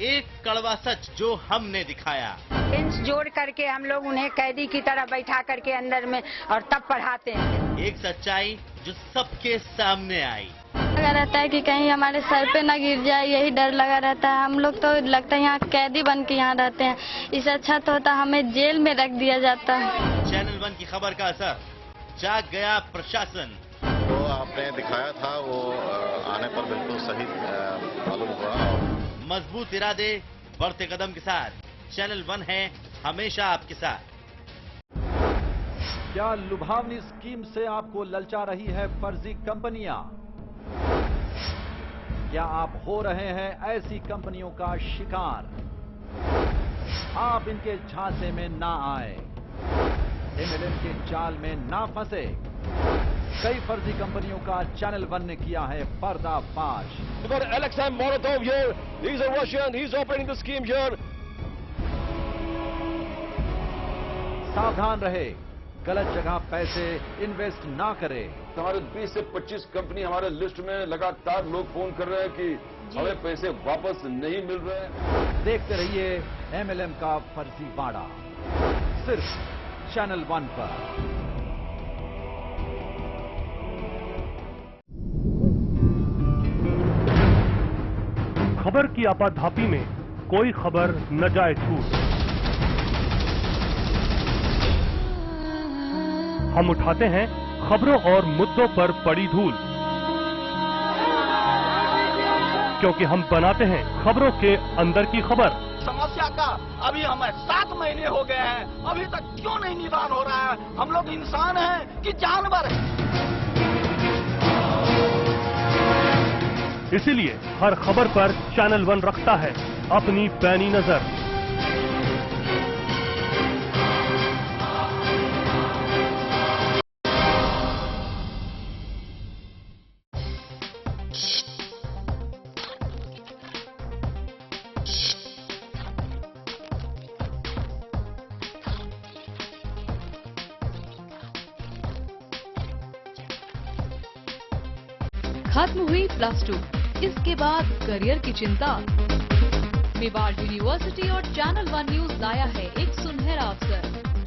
एक कड़वा सच जो हमने दिखाया। बेंच जोड़ करके हम लोग उन्हें कैदी की तरह बैठा करके अंदर में और तब पढ़ाते हैं। एक सच्चाई जो सबके सामने आई। लगा रहता है कि कहीं हमारे सर पे ना गिर जाए, यही डर लगा रहता है। हम लोग तो लगता है यहाँ कैदी बन के यहाँ रहते हैं। इससे अच्छा तो होता हमें जेल में रख दिया जाता है। चैनल 1 की खबर का असर, जाग गया प्रशासन। तो आपने दिखाया था वो आने पर बिल्कुल सही मालूम हुआ। मजबूत इरादे, बढ़ते कदम के साथ चैनल 1 है हमेशा आपके साथ। क्या लुभावनी स्कीम से आपको ललचा रही है फर्जी कंपनियां? क्या आप हो रहे हैं ऐसी कंपनियों का शिकार? आप इनके झांसे में ना आए, MLM के जाल में ना फंसे। कई फर्जी कंपनियों का चैनल 1 ने किया है पर्दाफाश। Alexei Morodov here. He's a Russian. He's operating the scheme here. सावधान रहे, गलत जगह पैसे इन्वेस्ट ना करें। हमारे 20 से 25 कंपनी हमारे लिस्ट में लगातार लोग फोन कर रहे हैं कि हमें पैसे वापस नहीं मिल रहे हैं। देखते रहिए MLM का फर्जीवाड़ा, सिर्फ चैनल 1 पर। खबर की आपाधापी में कोई खबर न जाए छूट। हम उठाते हैं खबरों और मुद्दों पर पड़ी धूल, क्योंकि हम बनाते हैं खबरों के अंदर की खबर। समस्या का अभी हमें 7 महीने हो गए हैं, अभी तक क्यों नहीं निदान हो रहा है? हम लोग इंसान हैं कि जानवर हैं? इसीलिए हर खबर पर चैनल 1 रखता है अपनी पैनी नजर। खत्म हुई +2, इसके बाद करियर की चिंता। मेवाड़ यूनिवर्सिटी और चैनल 1 न्यूज लाया है एक सुनहरा अवसर,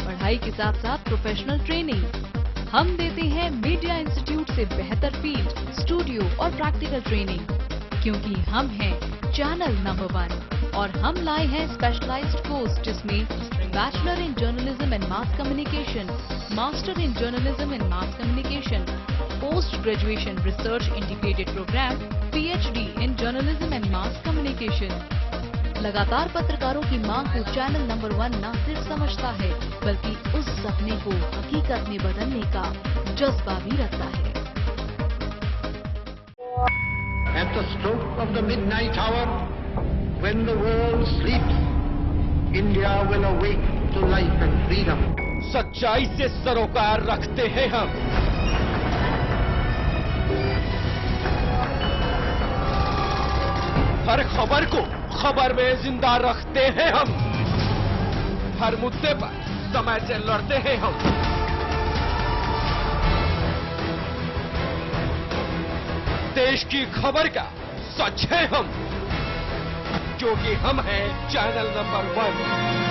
पढ़ाई के साथ साथ प्रोफेशनल ट्रेनिंग। हम देते हैं मीडिया इंस्टीट्यूट से बेहतर फील्ड, स्टूडियो और प्रैक्टिकल ट्रेनिंग, क्योंकि हम हैं चैनल नंबर 1 और हम लाए हैं स्पेशलाइज्ड कोर्स जिसमें bachelor in journalism and mass communication, master in journalism and mass communication, post graduation research integrated programme, PhD in journalism and mass communication. लगातार पत्रकारों की मांग को चैनल नंबर 1 न सिर्फ समझता है बल्कि उस सपने को हकीकत में बदलने का जज्बा भी रखता है। At the stroke of the midnight hour, when the world sleeps, India will awake to life and freedom. सच्चाई से सरोकार रखते हैं हम। हर खबर को खबर में जिंदा रखते हैं हम। हर मुद्दे पर समय से लड़ते हैं हम। देश की खबर का सच है हम, क्योंकि हम हैं चैनल नंबर 1।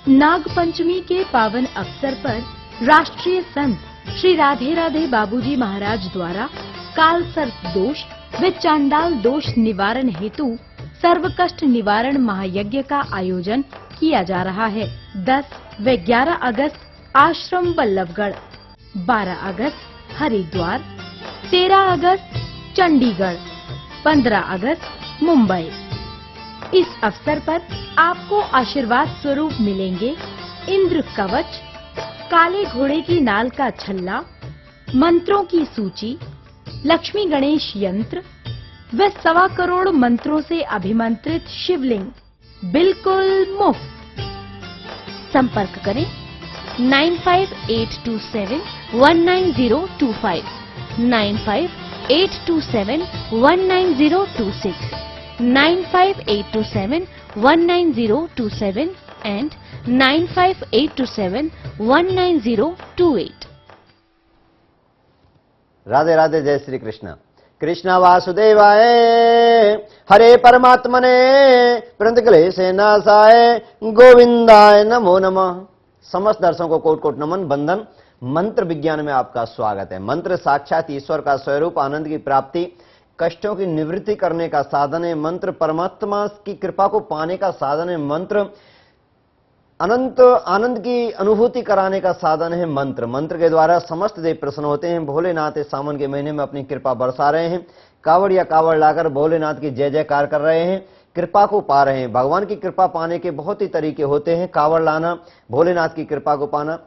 नाग पंचमी के पावन अवसर पर राष्ट्रीय संत श्री राधे राधे बाबूजी महाराज द्वारा काल सर्प दोष व चांडाल दोष निवारण हेतु सर्व कष्ट निवारण महायज्ञ का आयोजन किया जा रहा है। 10 व 11 अगस्त आश्रम बल्लभगढ़, 12 अगस्त हरिद्वार, 13 अगस्त चंडीगढ़, 15 अगस्त मुंबई, इस अवसर पर आपको आशीर्वाद स्वरूप मिलेंगे इंद्र कवच, काले घोड़े की नाल का छल्ला, मंत्रों की सूची, लक्ष्मी गणेश यंत्र व 1.25 करोड़ मंत्रों से अभिमंत्रित शिवलिंग बिल्कुल मुफ्त। संपर्क करें 9582719025, 9582719026, 9582719027 and 9582719028। राधे राधे, जय श्री कृष्ण। कृष्ण वासुदेवाय हरे परमात्मने प्रणतक्लेशे नाशाय गोविंदाय नमो नमः। समस्त दर्शकों को कोट कोट नमन। बंधन मंत्र विज्ञान में आपका स्वागत है। मंत्र साक्षात ईश्वर का स्वरूप, आनंद की प्राप्ति, कष्टों की निवृत्ति करने का साधन है। मंत्र परमात्मा की कृपा को पाने का साधन है। मंत्र अनंत आनंद की अनुभूति कराने का साधन है। मंत्र मंत्र के द्वारा समस्त देव प्रसन्न होते हैं। भोलेनाथ इस सावन के महीने में अपनी कृपा बरसा रहे हैं। कावड़ या कावड़ लाकर भोलेनाथ की जय जयकार कर रहे हैं, कृपा को पा रहे हैं। भगवान की कृपा पाने के बहुत ही तरीके होते हैं। कावड़ लाना, भोलेनाथ की कृपा को पाना,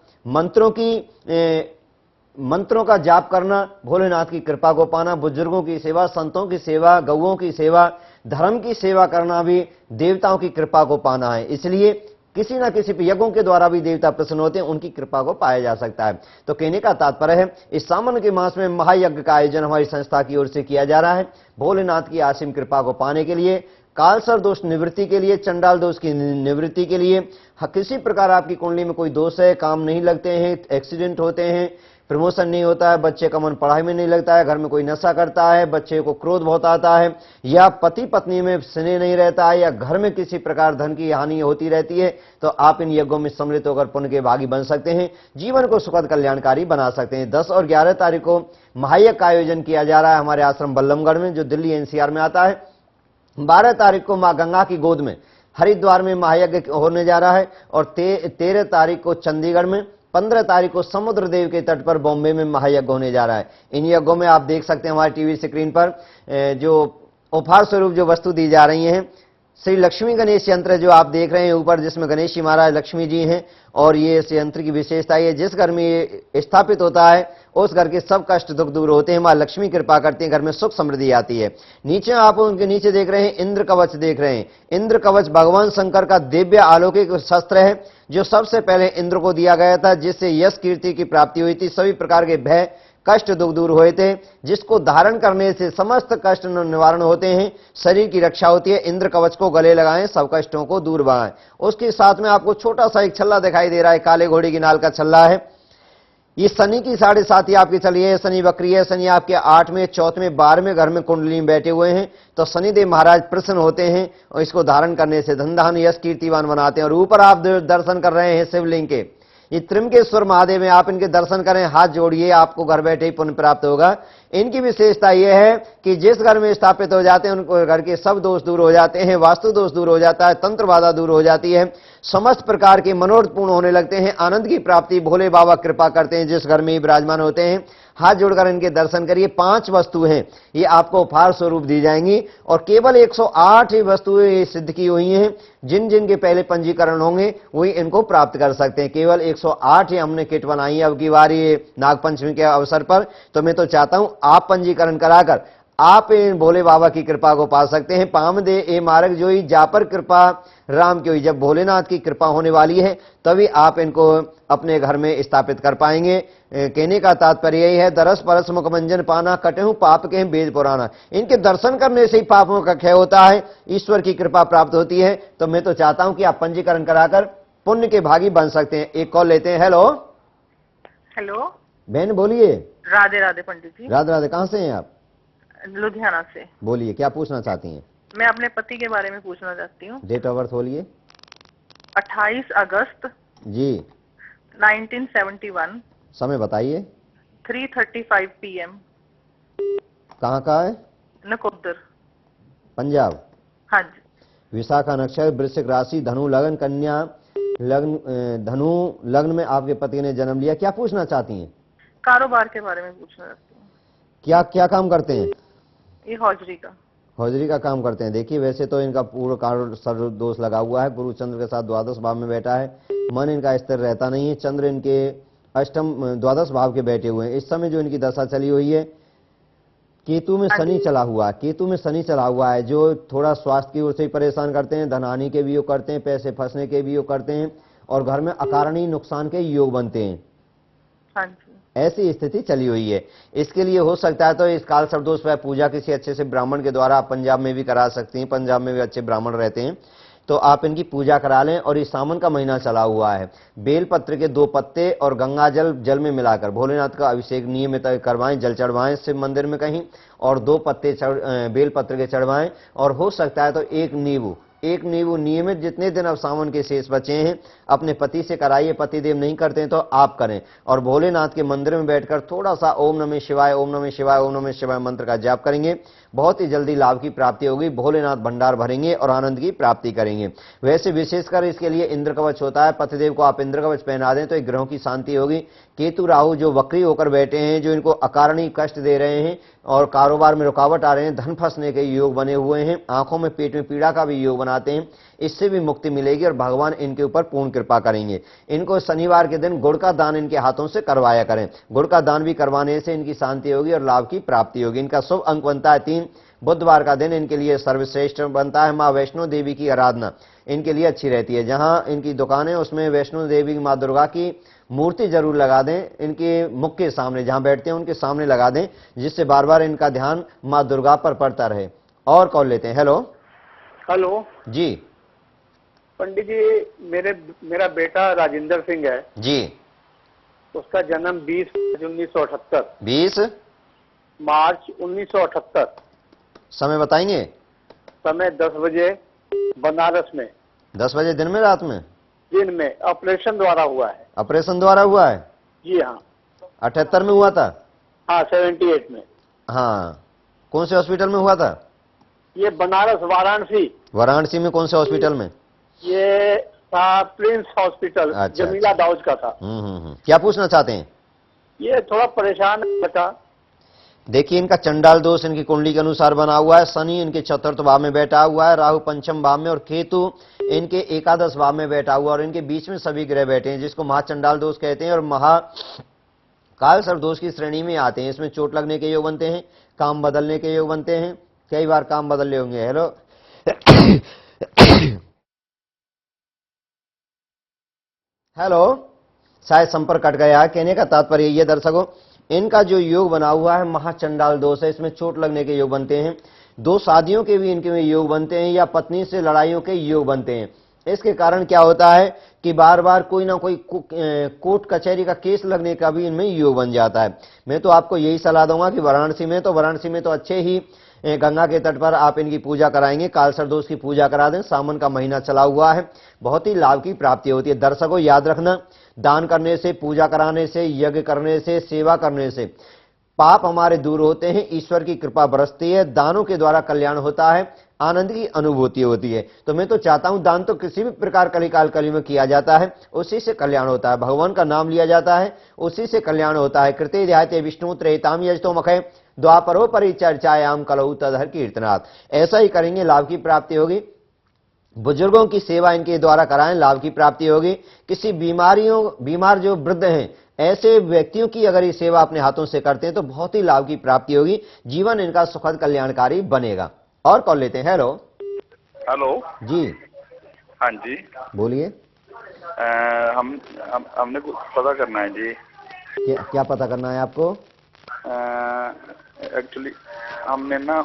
मंत्रों का जाप करना, भोलेनाथ की कृपा को पाना, बुजुर्गों की सेवा, संतों की सेवा, गौओं की सेवा, धर्म की सेवा करना भी देवताओं की कृपा को पाना है। इसलिए किसी न किसी यज्ञों के द्वारा भी देवता प्रसन्न होते हैं, उनकी कृपा को पाया जा सकता है। तो कहने का तात्पर्य है, इस सावन के मास में महायज्ञ का आयोजन हमारी संस्था की ओर से किया जा रहा है। भोलेनाथ की असीम कृपा को पाने के लिए, कालसर दोष निवृत्ति के लिए, चंडाल दोष की निवृत्ति के लिए, किसी प्रकार आपकी कुंडली में कोई दोष है, काम नहीं लगते हैं, एक्सीडेंट होते हैं, प्रमोशन नहीं होता है, बच्चे का मन पढ़ाई में नहीं लगता है, घर में कोई नशा करता है, बच्चे को क्रोध बहुत आता है, या पति पत्नी में स्नेह नहीं रहता है, या घर में किसी प्रकार धन की हानि होती रहती है, तो आप इन यज्ञों में सम्मिलित होकर पुण्य के भागी बन सकते हैं, जीवन को सुखद कल्याणकारी बना सकते हैं। 10 और 11 तारीख को महायज्ञ का आयोजन किया जा रहा है हमारे आश्रम बल्लमगढ़ में, जो दिल्ली एनसीआर में आता है। 12 तारीख को मां गंगा की गोद में हरिद्वार में महायज्ञ होने जा रहा है, और 13 तारीख को चंडीगढ़ में, 15 तारीख को समुद्र देव के तट पर बॉम्बे में महायज्ञ होने जा रहा है। इन यज्ञों में आप देख सकते हैं हमारे टीवी स्क्रीन पर जो उपहार स्वरूप जो वस्तु दी जा रही हैं, श्री लक्ष्मी गणेश यंत्र जो आप देख रहे हैं ऊपर, जिसमें गणेश जी महाराज, लक्ष्मी जी हैं, और ये इस यंत्र की विशेषता है, जिस घर में ये स्थापित होता है उस घर के सब कष्ट दुख दूर होते हैं। मां लक्ष्मी कृपा करती है, घर में सुख समृद्धि आती है। नीचे आप उनके नीचे देख रहे हैं इंद्र कवच देख रहे हैं। इंद्र कवच भगवान शंकर का दिव्य अलौकिक शस्त्र है, जो सबसे पहले इंद्र को दिया गया था, जिससे यश कीर्ति की प्राप्ति हुई थी, सभी प्रकार के भय कष्ट दुख दूर हुए थे, जिसको धारण करने से समस्त कष्ट निवारण होते हैं, शरीर की रक्षा होती है। इंद्र कवच को गले लगाएं, सब कष्टों को दूर भगाएं। उसके साथ में आपको छोटा सा एक छल्ला दिखाई दे रहा है, काले घोड़े की नाल का छल्ला है। ये शनि की 7.5 आपकी चली है, शनि वक्री है, शनि आपके 8वें, 4वें, 12वें घर में कुंडली में बैठे हुए हैं, तो शनिदेव महाराज प्रसन्न होते हैं, और इसको धारण करने से धन धान यश कीर्तिवान बनाते हैं। और ऊपर आप दर्शन कर रहे हैं शिवलिंग के, ये त्रिमकेश्वर महादेव में, आप इनके दर्शन करें, हाथ जोड़िए, आपको घर बैठे ही पुण्य प्राप्त होगा। इनकी विशेषता यह है कि जिस घर में स्थापित हो जाते हैं उनको घर के सब दोष दूर हो जाते हैं, वास्तु दोष दूर हो जाता है, तंत्र बाधा दूर हो जाती है, समस्त प्रकार के मनोरथ पूर्ण होने लगते हैं, आनंद की प्राप्ति भोले बाबा कृपा करते हैं जिस घर में ही विराजमान होते हैं। हाथ जोड़कर इनके दर्शन करिए। 5 वस्तुएं हैं, ये आपको उपहार स्वरूप दी जाएंगी, और केवल 108 ही वस्तुएं सिद्ध की हुई हैं। जिन जिन के पहले पंजीकरण होंगे वही इनको प्राप्त कर सकते हैं। केवल 108 ही हमने किट बनाई है अब की बार ये नागपंचमी के अवसर पर। तो मैं तो चाहता हूं आप पंजीकरण कराकर आप इन भोले बाबा की कृपा को पा सकते हैं। पाम दे ए मार्ग जो ही जा पर कृपा राम की हुई। जब भोलेनाथ की कृपा होने वाली है तभी आप इनको अपने घर में स्थापित कर पाएंगे। कहने का तात्पर्य यही है, दरस परस मुखमंजन पाना, कटहु पाप के वेद पुराना। इनके दर्शन करने से ही पापों का क्षय होता है, ईश्वर की कृपा प्राप्त होती है। तो मैं तो चाहता हूं कि आप पंजीकरण कराकर पुण्य के भागी बन सकते हैं। एक कॉल लेते हैं। हेलो हेलो बहन बोलिए। राधे राधे पंडित जी। राधे राधे। कहाँ से हैं आप? लुधियाना से। बोलिए क्या पूछना चाहती हैं? मैं अपने पति के बारे में पूछना चाहती हूँ। डेट ऑफ बर्थ बोलिए। 28 अगस्त जी 1971। समय बताइए। 3:35 PM। कहाँ का है? नकोदर, पंजाब। हाँ जी। विशाखा नक्षत्र, वृश्चिक राशि, धनु लग्न, कन्या लग्न, धनु लग्न में आपके पति ने जन्म लिया। क्या पूछना चाहती हैं? कारोबार के बारे में पूछना चाहती हूँ। क्या क्या काम करते हैं? ये हौजरी का। हौजरी का काम करते हैं। देखिए वैसे तो इनका पूर्ण कार्य सर्व दोष लगा हुआ है, गुरु चंद्र के साथ द्वादश भाव में बैठा है, मन इनका स्थिर रहता नहीं है, चंद्र इनके अष्टम द्वादश भाव के बैठे हुए हैं। इस समय जो इनकी दशा चली हुई है, केतु में शनि चला हुआ है, केतु में शनि चला हुआ है, जो थोड़ा स्वास्थ्य की ओर से ही परेशान करते हैं, धन हानि के भी योग करते हैं, पैसे फंसने के भी योग करते हैं और घर में अकारणीय नुकसान के योग बनते हैं। हाँ जी। ऐसी स्थिति चली हुई है। इसके लिए हो सकता है तो इस काल सर्वदोष पर पूजा किसी अच्छे से ब्राह्मण के द्वारा आप पंजाब में भी करा सकती हैं, पंजाब में भी अच्छे ब्राह्मण रहते हैं, तो आप इनकी पूजा करा लें। और इस सावन का महीना चला हुआ है, बेलपत्र के 2 पत्ते और गंगा जल में मिलाकर भोलेनाथ का अभिषेक नियमित करवाएं, जल चढ़वाएं शिव मंदिर में कहीं, और 2 पत्ते बेलपत्र के चढ़वाएं। और हो सकता है तो एक नींबू नियमित जितने दिन अब सावन के शेष बचे हैं अपने पति से कराइए, पतिदेव नहीं करते हैं तो आप करें। और भोलेनाथ के मंदिर में बैठकर थोड़ा सा ओम नमः शिवाय, ओम नमः शिवाय, ओम नमः शिवाय मंत्र का जाप करेंगे, बहुत ही जल्दी लाभ की प्राप्ति होगी, भोलेनाथ भंडार भरेंगे और आनंद की प्राप्ति करेंगे। वैसे विशेषकर इसके लिए इंद्र कवच होता है, पतिदेव को आप इंद्र कवच पहना दें तो एक ग्रहों की शांति होगी। केतु राहु जो वक्री होकर बैठे हैं, जो इनको अकारणीय कष्ट दे रहे हैं और कारोबार में रुकावट आ रहे हैं, धन फंसने के योग बने हुए हैं, आंखों में पेट में पीड़ा का भी योग बनाते हैं, इससे भी मुक्ति मिलेगी और भगवान इनके ऊपर पूर्ण कृपा करेंगे। इनको शनिवार के दिन गुड़ का दान इनके हाथों से करवाया करें, गुड़ का दान भी करवाने से इनकी शांति होगी और लाभ की प्राप्ति होगी। इनका शुभ अंक बनता है 3, बुधवार का दिन इनके लिए सर्वश्रेष्ठ बनता है। माँ वैष्णो देवी की आराधना इनके लिए अच्छी रहती है, जहां इनकी दुकानें उसमें वैष्णो देवी माँ दुर्गा की मूर्ति जरूर लगा दें, इनके मुख के सामने जहां बैठते हैं उनके सामने लगा दें, जिससे बार बार इनका ध्यान माँ दुर्गा पर पड़ता रहे। और कॉल लेते हैं। हेलो हेलो जी। पंडित जी, मेरा बेटा राजेंद्र सिंह है जी, उसका जन्म 20 मार्च 1978। समय बताएंगे? समय 10 बजे, बनारस में। 10 बजे दिन में, रात में? दिन में। ऑपरेशन द्वारा हुआ है। ऑपरेशन द्वारा हुआ है? जी हाँ। 78 में हुआ था? हाँ, 78 में। हाँ, कौन से हॉस्पिटल में हुआ था? ये बनारस, वाराणसी। वाराणसी में कौन से हॉस्पिटल में? ये था प्रिंस हॉस्पिटल। अच्छा, जमीला दाऊद का था। क्या पूछना चाहते हैं? ये थोड़ा परेशान बता। देखिए इनका चंडाल दोष इनकी कुंडली के अनुसार बना हुआ है। शनि इनके 4th भाव में बैठा हुआ है, राहु 5th भाव में और केतु इनके 11 भाव में बैठा हुआ, और इनके बीच में सभी ग्रह बैठे हैं, जिसको महाचंडाल दोष कहते हैं और महाकाल सर्व दोष की श्रेणी में आते हैं। इसमें चोट लगने के योग बनते हैं, काम बदलने के योग बनते हैं, कई बार काम बदल रहे होंगे। हेलो हेलो, शायद संपर्क कट गया है। कहने का तात्पर्य ये दर्शकों, इनका जो योग बना हुआ है महाचंडाल दोष है, इसमें चोट लगने के योग बनते हैं, 2 शादियों के भी इनके में योग बनते हैं, या पत्नी से लड़ाइयों के योग बनते हैं। इसके कारण क्या होता है कि बार बार कोई ना कोई कोर्ट कचहरी का केस लगने का भी इनमें योग बन जाता है। मैं तो आपको यही सलाह दूंगा कि वाराणसी में तो अच्छे ही गंगा के तट पर आप इनकी पूजा कराएंगे, कालसर दोष की पूजा करा दें। सावन का महीना चला हुआ है, बहुत ही लाभ की प्राप्ति होती है। दर्शकों याद रखना, दान करने से, पूजा कराने से, यज्ञ करने से, सेवा करने से पाप हमारे दूर होते हैं, ईश्वर की कृपा बरसती है, दानों के द्वारा कल्याण होता है, आनंद की अनुभूति होती है। तो मैं तो चाहता हूं दान तो किसी भी प्रकार कलिकाल कली में किया जाता है, उसी से कल्याण होता है। भगवान का नाम लिया जाता है, उसी से कल्याण होता है। कृते ध्यायते विष्णु त्रेताम यजतो मखे द्वापरो परिचर्चायाम कलौ तदहर कीर्तनात्। ऐसा ही करेंगे, लाभ की प्राप्ति होगी। बुजुर्गों की सेवा इनके द्वारा कराएं, लाभ की प्राप्ति होगी। किसी बीमार जो वृद्ध हैं, ऐसे व्यक्तियों की अगर ये सेवा अपने हाथों से करते हैं तो बहुत ही लाभ की प्राप्ति होगी, जीवन इनका सुखद कल्याणकारी बनेगा। और कॉल लेते हैं। हेलो हेलो जी। हाँ जी बोलिए। हमने कुछ पता करना है जी। क्या पता करना है आपको? एक्चुअली हमने ना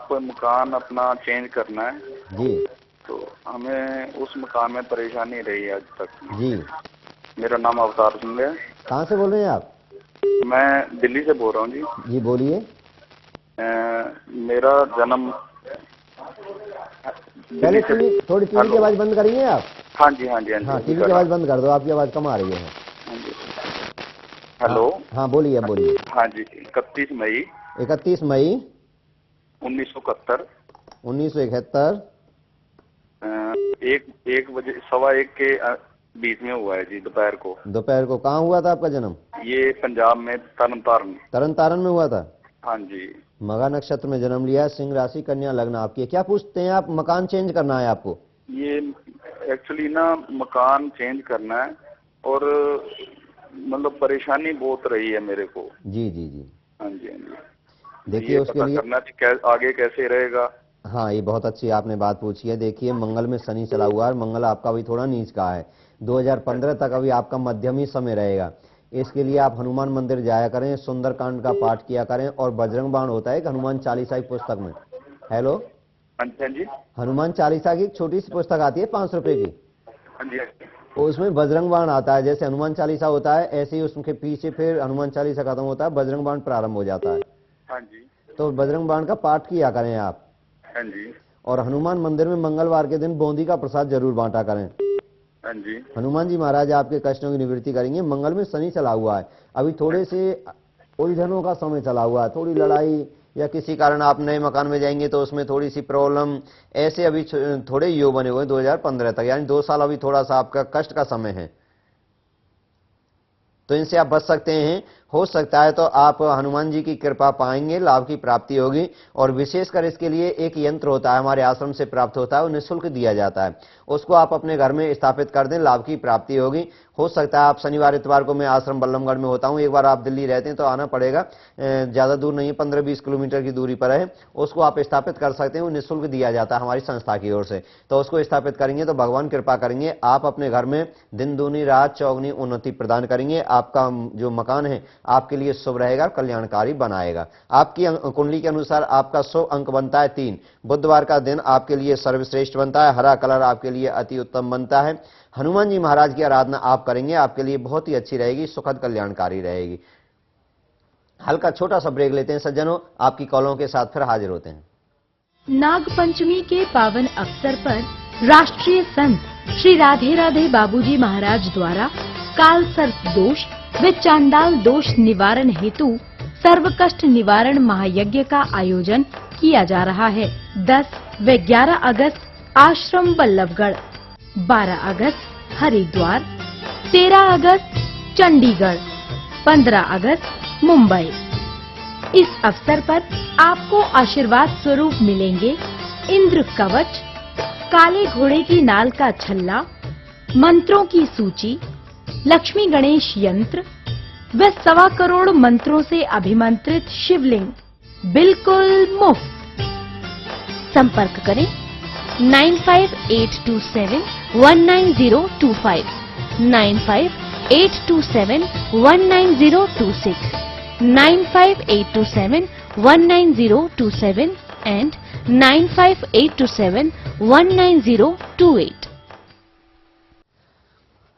कोई मकान अपना चेंज करना है जी, तो हमें उस मकान में परेशानी रही है आज तक जी। मेरा नाम अवतार सिंह है। कहाँ से बोल रहे हैं आप? मैं दिल्ली से बोल रहा हूँ जी। जी बोलिए। मेरा जन्म पहले थोड़ी टीवी की आवाज बंद करिए आप। हाँ जी हाँ जी हाँ, टीवी की आवाज बंद कर दो, आपकी आवाज कम आ रही है। हेलो हाँ बोलिए बोलिए। हाँ जी, 31 मई 1971 1 बजे 1:15 के बीच में हुआ है जी, दोपहर को। दोपहर को। कहाँ हुआ था आपका जन्म? ये पंजाब में तरन तारण में हुआ था। हाँ जी। मघा नक्षत्र में जन्म लिया है, सिंह राशि, कन्या लग्न आपकी है। क्या पूछते हैं आप? मकान चेंज करना है आपको? ये एक्चुअली ना मकान चेंज करना है और मतलब परेशानी बहुत रही है मेरे को। जी जी जी। हाँ जी हाँ जी। देखिए उसके लिए करना आगे कैसे रहेगा। हाँ, ये बहुत अच्छी आपने बात पूछी है। देखिए मंगल में शनि चला हुआ है, मंगल आपका अभी थोड़ा नीच का है। 2015 तक अभी आपका मध्यम ही समय रहेगा। इसके लिए आप हनुमान मंदिर जाया करें, सुंदरकांड का पाठ किया करें और बजरंग बाण होता है कि हनुमान चालीसा की पुस्तक में। हेलो, हाँ जी। हनुमान चालीसा की एक छोटी सी पुस्तक आती है 5 रुपए की। हाँ जी। उसमें बजरंग बाण आता है। जैसे हनुमान चालीसा होता है ऐसे ही उसके पीछे फिर हनुमान चालीसा खत्म होता है, बजरंग बाण प्रारंभ हो जाता है। हाँ जी। तो बजरंग बाण का पाठ किया करें आप। हाँ जी। और हनुमान मंदिर में मंगलवार के दिन बूंदी का प्रसाद जरूर बांटा करें। हाँ जी। हनुमान जी महाराज आपके कष्टों की निवृत्ति करेंगे। मंगल में शनि चला हुआ है, अभी थोड़े से उलझनों का समय चला हुआ है, थोड़ी लड़ाई या किसी कारण आप नए मकान में जाएंगे तो उसमें थोड़ी सी प्रॉब्लम, ऐसे अभी थोड़े योग बने हुए 2015 तक, यानी 2 साल अभी थोड़ा सा आपका कष्ट का समय है, तो इनसे आप बच सकते हैं। हो सकता है तो आप हनुमान जी की कृपा पाएंगे, लाभ की प्राप्ति होगी। और विशेषकर इसके लिए एक यंत्र होता है, हमारे आश्रम से प्राप्त होता है, वो निःशुल्क दिया जाता है, उसको आप अपने घर में स्थापित कर दें, लाभ की प्राप्ति होगी। हो सकता है आप शनिवार इतवार को, मैं आश्रम बल्लमगढ़ में होता हूं, एक बार आप दिल्ली रहते हैं तो आना पड़ेगा, ज्यादा दूर नहीं, 15-20 किलोमीटर की दूरी पर है, उसको आप स्थापित कर सकते हैं, वो निःशुल्क दिया जाता है हमारी संस्था की ओर से। तो उसको स्थापित करेंगे तो भगवान कृपा करेंगे, आप अपने घर में दिन दूनी रात चौगनी उन्नति प्रदान करेंगे। आपका जो मकान है आपके लिए शुभ रहेगा, कल्याणकारी बनाएगा। आपकी कुंडली के अनुसार आपका शुभ अंक बनता है 3। बुधवार का दिन आपके लिए सर्वश्रेष्ठ बनता है, हरा कलर आपके लिए अति उत्तम बनता है। हनुमान जी महाराज की आराधना आप करेंगे, आपके लिए बहुत ही अच्छी रहेगी, सुखद कल्याणकारी रहेगी। हल्का छोटा सा ब्रेक लेते हैं सज्जनों, आपकी कॉलों के साथ फिर हाजिर होते हैं। नाग पंचमी के पावन अवसर पर राष्ट्रीय संत श्री राधे राधे बाबूजी महाराज द्वारा काल सर्प दोष व चांडाल दोष निवारण हेतु सर्व कष्ट निवारण महायज्ञ का आयोजन किया जा रहा है। 10 व 11 अगस्त आश्रम बल्लभगढ़, 12 अगस्त हरिद्वार, 13 अगस्त चंडीगढ़, 15 अगस्त मुंबई। इस अवसर पर आपको आशीर्वाद स्वरूप मिलेंगे इंद्र कवच, काले घोड़े की नाल का छल्ला, मंत्रों की सूची, लक्ष्मी गणेश यंत्र व 1.25 करोड़ मंत्रों से अभिमंत्रित शिवलिंग बिल्कुल मुफ्त। संपर्क करें 9582719025, 9582719026, 9582719027 and 9582719028।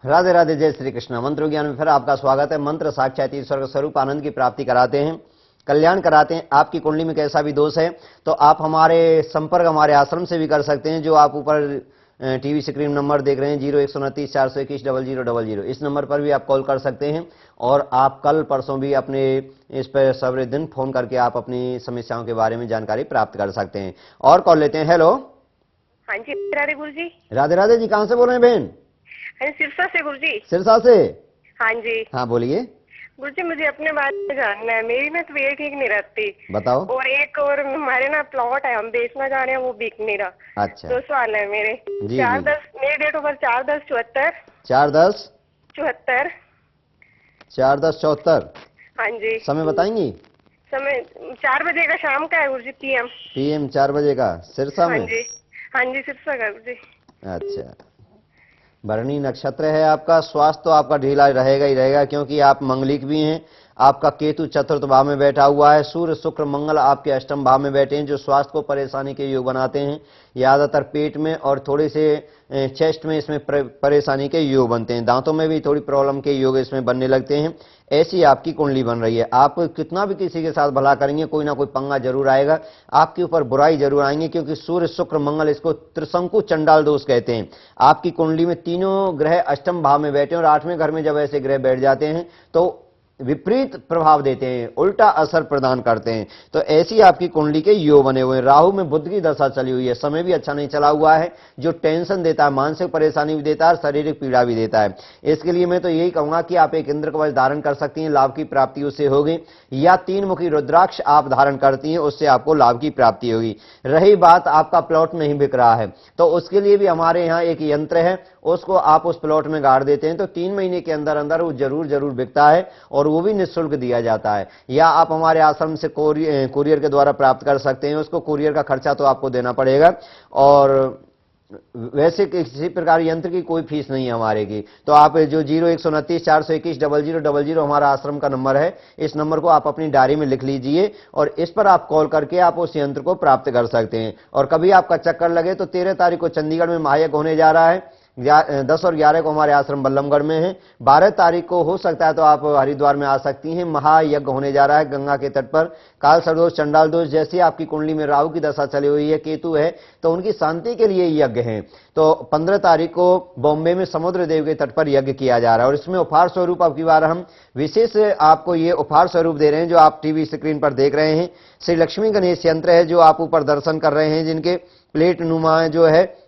राधे राधे, जय श्री कृष्ण। मंत्र ज्ञान में फिर आपका स्वागत है। मंत्र साक्षात ईश्वर का स्वरूप आनंद की प्राप्ति कराते हैं, कल्याण कराते हैं। आपकी कुंडली में कैसा भी दोष है तो आप हमारे संपर्क हमारे आश्रम से भी कर सकते हैं, जो आप ऊपर टीवी स्क्रीन नंबर देख रहे हैं 0129 421 0000, इस नंबर पर भी आप कॉल कर सकते हैं। और आप कल परसों भी अपने इस पर सवेरे दिन फोन करके आप अपनी समस्याओं के बारे में जानकारी प्राप्त कर सकते हैं। और कॉल लेते हैं। हेलो। हाँ जी, राधे गुरु जी। राधे राधे जी, कहाँ से बोल रहे हैं बहन? सिरसा से गुरु जी। सिरसा से? हाँ जी। हाँ बोलिए। गुरु जी मुझे अपने बारे में जानना है, मेरी ना तबीयत ठीक नहीं रहती। बताओ। और एक और हमारे ना प्लॉट है, हम बेचना चाह रहे हैं, वो बिक नहीं रहा। अच्छा। 2 सवाल है मेरे। 4-10 मेरी डेट ऑफ बर्थ 4-10-74। 4-10-74। 4-10-74। हाँ जी। समय बताएंगी? समय 4 बजे का शाम का है गुरु जी, PM 4 बजे का, सिरसा में? हाँ जी सिरसा का गुरु जी। अच्छा, भरणी नक्षत्र है आपका। स्वास्थ्य तो आपका ढीला रहेगा ही रहेगा, क्योंकि आप मंगलिक भी हैं। आपका केतु चतुर्थ भाव में बैठा हुआ है, सूर्य शुक्र मंगल आपके अष्टम भाव में बैठे हैं, जो स्वास्थ्य को परेशानी के योग बनाते हैं। ज्यादातर पेट में और थोड़े से चेस्ट में इसमें परेशानी के योग बनते हैं, दांतों में भी थोड़ी प्रॉब्लम के योग इसमें बनने लगते हैं। ऐसी आपकी कुंडली बन रही है। आप कितना भी किसी के साथ भला करेंगे, कोई ना कोई पंगा जरूर आएगा, आपके ऊपर बुराई जरूर आएंगे, क्योंकि सूर्य शुक्र मंगल इसको त्रिशंकु चंडाल दोष कहते हैं। आपकी कुंडली में तीनों ग्रह अष्टम भाव में बैठे हैं और 8वें घर में जब ऐसे ग्रह बैठ जाते हैं तो विपरीत प्रभाव देते हैं, उल्टा असर प्रदान करते हैं। तो ऐसी आपकी कुंडली के योग बने हुए हैं। राहु में बुध की दशा चली हुई है, समय भी अच्छा नहीं चला हुआ है, जो टेंशन देता है, मानसिक परेशानी भी देता है, शारीरिक पीड़ा भी देता है। इसके लिए मैं तो यही कहूंगा कि आप एक इंद्र कवच धारण कर सकती हैं, लाभ की प्राप्ति उससे होगी, या 3 मुखी रुद्राक्ष आप धारण करती हैं, उससे आपको लाभ की प्राप्ति होगी। रही बात आपका प्लॉट नहीं बिक रहा है, तो उसके लिए भी हमारे यहाँ एक यंत्र है, उसको आप उस प्लॉट में गाड़ देते हैं तो 3 महीने के अंदर अंदर वो जरूर बिकता है, और वो भी निःशुल्क दिया जाता है। या आप हमारे आश्रम से कुरियर के द्वारा प्राप्त कर सकते हैं, उसको कुरियर का खर्चा तो आपको देना पड़ेगा, और वैसे किसी प्रकार यंत्र की कोई फीस नहीं है हमारे की। तो आप जो 0129 421 0000 हमारा आश्रम का नंबर है, इस नंबर को आप अपनी डायरी में लिख लीजिए, और इस पर आप कॉल करके आप उस यंत्र को प्राप्त कर सकते हैं। और कभी आपका चक्कर लगे तो 13 तारीख को चंडीगढ़ में महायज्ञ होने जा रहा है, 10 और 11 को हमारे आश्रम बल्लमगढ़ में है, 12 तारीख को हो सकता है तो आप हरिद्वार में आ सकती हैं। महायज्ञ होने जा रहा है गंगा के तट पर। काल सर्पदोष, चंडाल दोष, जैसे आपकी कुंडली में राहु की दशा चली हुई है, केतु है, तो उनकी शांति के लिए यज्ञ है। तो 15 तारीख को बॉम्बे में समुद्र देव के तट पर यज्ञ किया जा रहा है, और इसमें उपहार स्वरूप अब की बार हम विशेष आपको ये उपहार स्वरूप दे रहे हैं, जो आप टीवी स्क्रीन पर देख रहे हैं। श्री लक्ष्मी गणेश यंत्र है, जो आप ऊपर दर्शन कर रहे हैं, जिनके प्लेट नुमा जो है,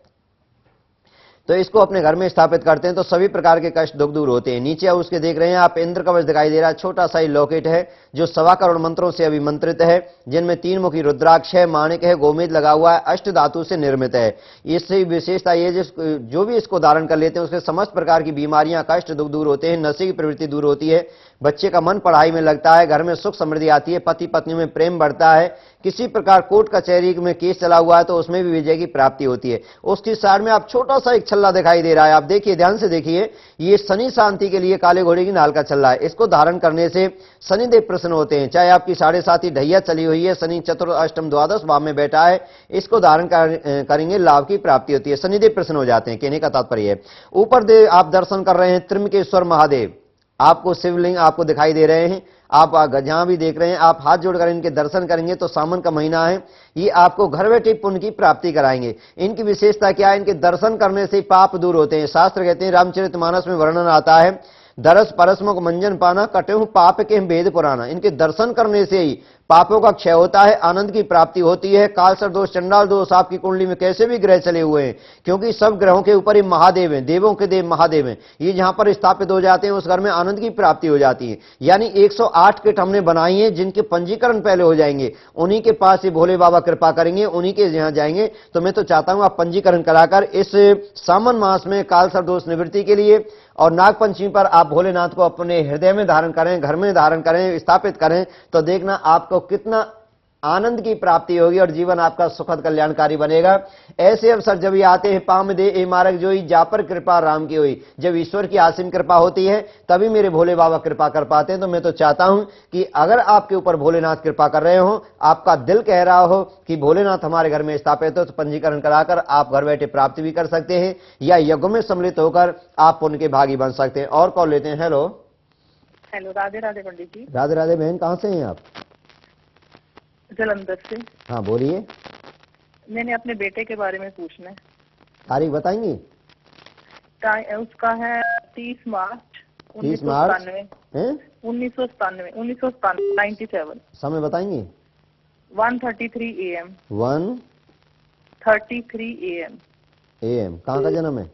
तो इसको अपने घर में स्थापित करते हैं तो सभी प्रकार के कष्ट दुख दूर होते हैं। नीचे उसके देख रहे हैं आप, इंद्र कवच दिखाई दे रहा है, छोटा सा ही लॉकेट है, जो 1.25 करोड़ मंत्रों से अभिमंत्रित है, जिनमें 3 मुखी रुद्राक्ष है, माणिक है, गोमेद लगा हुआ है, अष्ट धातु से निर्मित है। इससे विशेषता ये जो भी इसको धारण कर लेते हैं उसके समस्त प्रकार की बीमारियां, कष्ट दुख दूर होते हैं, नशे की प्रवृत्ति दूर होती है, बच्चे का मन पढ़ाई में लगता है, घर में सुख समृद्धि आती है, पति पत्नी में प्रेम बढ़ता है, किसी प्रकार कोर्ट कचहरी में केस चला हुआ है तो उसमें भी विजय की प्राप्ति होती है। उसकी साइड में आप छोटा सा एक छल्ला दिखाई दे रहा है, आप देखिए, ध्यान से देखिए, ये शनि शांति के लिए काले घोड़े की नाल का छल्ला है। इसको धारण करने से शनिदेव प्रसन्न होते हैं। चाहे आपकी 7.5 ढैया चली हुई है, शनि चतुर्थ अष्टम द्वादश भाव में बैठा है, इसको धारण करेंगे, लाभ की प्राप्ति होती है, शनिदेव प्रसन्न हो जाते हैं, कहने का तात्पर्य है। ऊपर आप दर्शन कर रहे हैं त्रिम्बकेश्वर महादेव, आपको शिवलिंग आपको दिखाई दे रहे हैं, आप जहां भी देख रहे हैं, आप हाथ जोड़कर इनके दर्शन करेंगे तो सावन का महीना है, ये आपको घर बैठे पुण्य की प्राप्ति कराएंगे। इनकी विशेषता क्या है? इनके दर्शन करने से पाप दूर होते हैं। शास्त्र कहते हैं, रामचरितमानस में वर्णन आता है, दरस परस्मक मंजन पाना, कटे हूं पाप के भेद पुराना। इनके दर्शन करने से ही पापों का क्षय होता है, आनंद की प्राप्ति होती है। कालसर्प दोष, चंडाल दोष आपकी कुंडली में कैसे भी ग्रह चले हुए हैं, क्योंकि सब ग्रहों के ऊपर ही महादेव हैं, देवों के देव महादेव हैं, ये जहां पर स्थापित हो जाते हैं उस घर में आनंद की प्राप्ति हो जाती है। यानी 108 किट हमने बनाई है, जिनके पंजीकरण पहले हो जाएंगे, उन्हीं के पास ही भोले बाबा कृपा करेंगे, उन्हीं के यहां जाएंगे। तो मैं तो चाहता हूं आप पंजीकरण कराकर इस सावन मास में कालसर्प दोष निवृत्ति के लिए और नागपंचमी पर आप भोलेनाथ को अपने हृदय में धारण करें, घर में धारण करें, स्थापित करें, तो देखना आपको कितना आनंद की प्राप्ति होगी और जीवन आपका सुखद कल्याणकारी बनेगा। ऐसे अवसर जब ये आते हैं, पाम दे ए मार्ग जोई, जा पर कृपा राम की हुई। जब ईश्वर की असीम कृपा होती है तभी मेरे भोले बाबा कृपा कर पाते हैं। तो मैं तो चाहता हूं कि अगर आपके ऊपर भोलेनाथ कृपा कर रहे हो, आपका दिल कह रहा हो कि भोलेनाथ हमारे घर में स्थापित हो, तो पंजीकरण कराकर आप घर बैठे प्राप्ति भी कर सकते हैं, या यज्ञ में सम्मिलित होकर आप उनके भागी बन सकते हैं। और कॉल लेते हैं। हेलो हेलो, राधे राधे पंडित जी। राधे राधे बहन, कहाँ से हैं आप? जलंधर से। हाँ बोलिए। मैंने अपने बेटे के बारे में पूछना है। तारीख बताएंगी? उसका है 30 मार्च 1997। समय बताएंगी? 1:33 AM। 1:33 AM। कहाँ का जन्म है?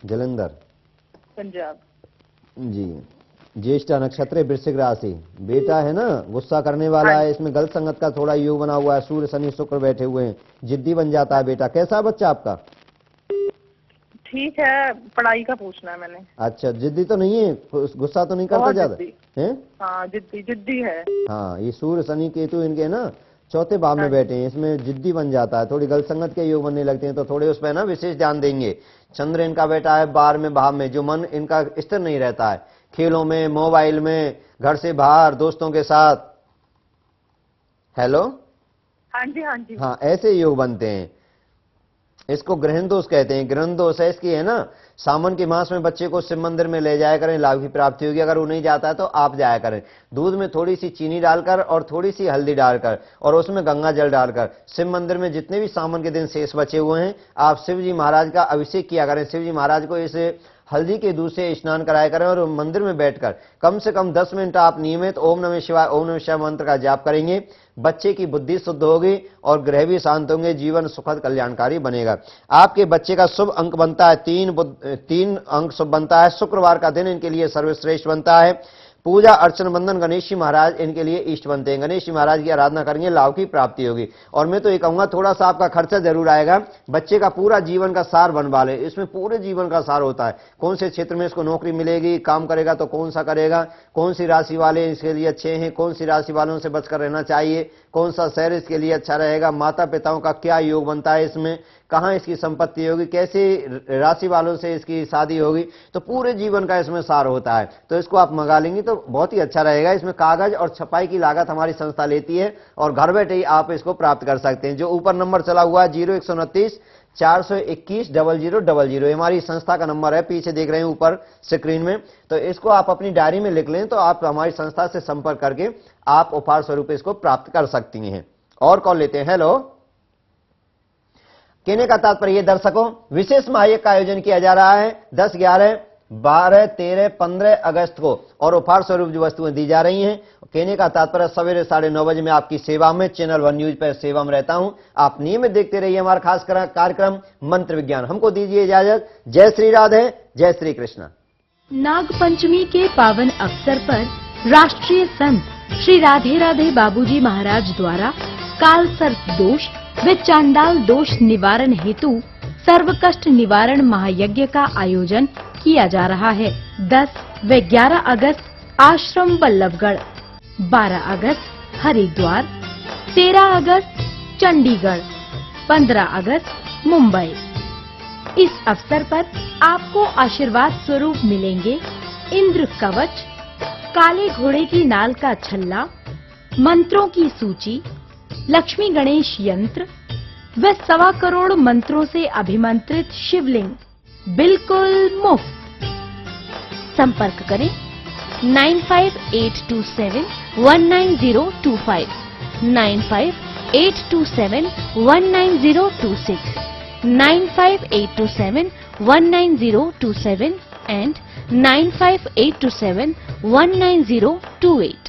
जलंधर पंजाब। जी। ज्येष्ठ नक्षत्र, वृश्चिक राशि। बेटा है ना, गुस्सा करने वाला है, इसमें गलत संगत का थोड़ा योग बना हुआ है, सूर्य शनि शुक्र बैठे हुए हैं, जिद्दी बन जाता है बेटा। कैसा बच्चा आपका? ठीक है, पढ़ाई का पूछना है मैंने। अच्छा, जिद्दी तो नहीं है, गुस्सा तो नहीं करता ज्यादा है? हाँ, जिद्दी है। हाँ, ये सूर्य शनि केतु इनके ना चौथे भाव में बैठे हैं, इसमें जिद्दी बन जाता है, थोड़ी गलत संगत के योग बनने लगते हैं, तो थोड़े उस पर ना विशेष ध्यान देंगे। चंद्र इनका बैठा है 12वें भाव में, जो मन इनका स्थिर नहीं रहता है, खेलों में, मोबाइल में, घर से बाहर, दोस्तों के साथ। हेलो, हाँ जी हाँ जी। हाँ, ऐसे योग बनते हैं। इसको ग्रहण दोष कहते हैं। ग्रहण दोष है इसकी है ना, सावन के मास में बच्चे को शिव मंदिर में ले जाया करें, लाभ की प्राप्ति होगी। अगर वो नहीं जाता है तो आप जाया करें, दूध में थोड़ी सी चीनी डालकर और थोड़ी सी हल्दी डालकर और उसमें गंगा जल डालकर शिव मंदिर में जितने भी सावन के दिन शेष बचे हुए हैं, आप शिव जी महाराज का अभिषेक किया करें। शिव जी महाराज को इस हल्दी के दूध से स्नान कराया करें और मंदिर में बैठकर कम से कम 10 मिनट आप नियमित ओम नमः शिवाय मंत्र का जाप करेंगे। बच्चे की बुद्धि शुद्ध होगी और ग्रह भी शांत होंगे, जीवन सुखद कल्याणकारी बनेगा। आपके बच्चे का शुभ अंक बनता है 3 अंक शुभ बनता है। शुक्रवार का दिन इनके लिए सर्वश्रेष्ठ बनता है। पूजा अर्चन बंधन गणेश जी महाराज इनके लिए इष्ट बनते हैं। गणेश जी महाराज की आराधना करेंगे, लाभ की प्राप्ति होगी। और मैं तो ये कहूंगा थोड़ा सा आपका खर्चा जरूर आएगा। बच्चे का पूरा जीवन का सार बनवा ले, इसमें पूरे जीवन का सार होता है। कौन से क्षेत्र में इसको नौकरी मिलेगी, काम करेगा तो कौन सा करेगा, कौन सी राशि वाले इसके लिए अच्छे हैं, कौन सी राशि वालों से बचकर रहना चाहिए, कौन सा शहर इसके लिए अच्छा रहेगा, माता पिताओं का क्या योग बनता है, इसमें कहां इसकी संपत्ति होगी, कैसे राशि वालों से इसकी शादी होगी, तो पूरे जीवन का इसमें सार होता है। तो इसको आप मंगा लेंगे तो बहुत ही अच्छा रहेगा। इसमें कागज और छपाई की लागत हमारी संस्था लेती है और घर बैठे ही आप इसको प्राप्त कर सकते हैं। जो ऊपर नंबर चला हुआ है 0129 421 0000 हमारी संस्था का नंबर है, पीछे देख रहे हैं ऊपर स्क्रीन में। तो इसको आप अपनी डायरी में लिख लें तो आप हमारी संस्था से संपर्क करके आप उपहार स्वरूप इसको प्राप्त कर सकती हैं। और कॉल लेते हैं। हेलो, कहने का तात्पर्य दर्शकों, विशेष महायज्ञ का आयोजन किया जा रहा है 10, 11, 12, 13, 15 अगस्त को और उपहार स्वरूप जो वस्तुएं दी जा रही हैं। कहने का तात्पर्य सवेरे 9:30 बजे मैं आपकी सेवा में चैनल 1 न्यूज पर सेवा में रहता हूं। आप नियमित देखते रहिए हमारा खास कार्यक्रम मंत्र विज्ञान। हमको दीजिए इजाजत। जय श्री राधे, जय श्री कृष्ण। नाग पंचमी के पावन अवसर पर राष्ट्रीय संत श्री राधे राधे बाबूजी महाराज द्वारा काल सर्प दोष व चांडाल दोष निवारण हेतु सर्व कष्ट निवारण महायज्ञ का आयोजन किया जा रहा है। 10 व 11 अगस्त आश्रम बल्लभगढ़, 12 अगस्त हरिद्वार, 13 अगस्त चंडीगढ़, 15 अगस्त मुंबई। इस अवसर पर आपको आशीर्वाद स्वरूप मिलेंगे इंद्र कवच, काले घोड़े की नाल का छल्ला, मंत्रों की सूची, लक्ष्मी गणेश यंत्र व 1.25 करोड़ मंत्रों से अभिमंत्रित शिवलिंग बिल्कुल मुफ्त। संपर्क करें 9582719025, 9582719026, 9582719027 and 9582719028।